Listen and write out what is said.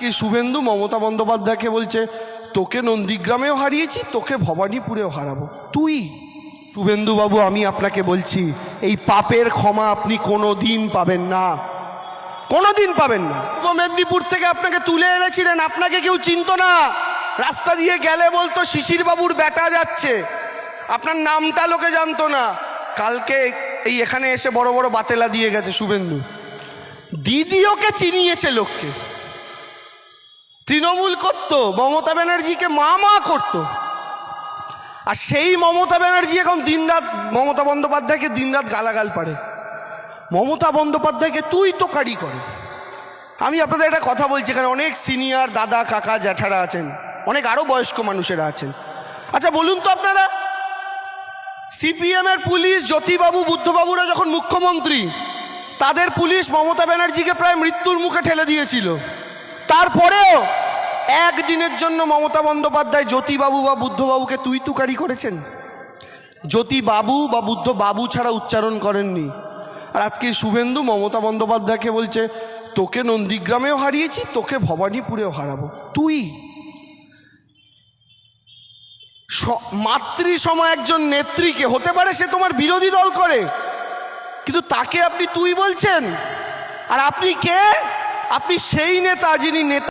কি শুভেন্দু মমতা বন্দ্যোপাধ্যায়কে বলছে তোকে নন্দীগ্রামেও হারিয়েছি, তোকে ভবানীপুরেও হারাবো। তুই শুভেন্দু বাবু, আমি আপনাকে বলছি এই পাপের ক্ষমা আপনি কোনো দিন পাবেন না, কোনো দিন পাবেন না। পূর্ব মেদিনীপুর থেকে আপনাকে তুলে এনেছিলেন, আপনাকে কেউ চিনত না, রাস্তা দিয়ে গেলে বলতো শিশির বাবুর বেটা যাচ্ছে, আপনার নামটা লোকে জানতো না। কালকে এই এখানে এসে বড় বড় বাতেলা দিয়ে গেছে শুভেন্দু। দিদিওকে চিনিয়েছে লোককে, তৃণমূল করতো, মমতা ব্যানার্জিকে মা করতো। আর সেই মমতা ব্যানার্জি এখন দিনরাত মমতা বন্দ্যোপাধ্যায়কে দিনরাত গালাগাল পারে, মমতা বন্দ্যোপাধ্যায়কে তুই তো কারি করে। আমি আপনাদের একটা কথা বলছি, এখানে অনেক সিনিয়র দাদা কাকা জ্যাঠারা আছেন, অনেক আরও বয়স্ক মানুষেরা আছেন। আচ্ছা বলুন তো আপনারা, সিপিএমের পুলিশ জ্যোতিবাবু বুদ্ধবাবুরা যখন মুখ্যমন্ত্রী, তাদের পুলিশ মমতা ব্যানার্জিকে প্রায় মৃত্যুর মুখে ঠেলে দিয়েছিল, তারপরেও একদিনের জন্য মমতা বন্দ্যোপাধ্যায় জ্যোতিবাবু বা বুদ্ধবাবুকে তুই তুকারি করেছেন? জ্যোতিবাবু বা বুদ্ধবাবু ছাড়া উচ্চারণ করেননি। আর আজকে শুভেন্দু মমতা বন্দ্যোপাধ্যায়কে বলছে তোকে নন্দীগ্রামেও হারিয়েছি, তোকে ভবানীপুরেও হারাবো। তুই মাতৃসম একজন নেত্রীকে, হতে পারে সে তোমার বিরোধী দল করে, কিন্তু তাকে আপনি তুই বলছেন। আর আপনি কে? আপনি সেই নেতা যিনি নেতা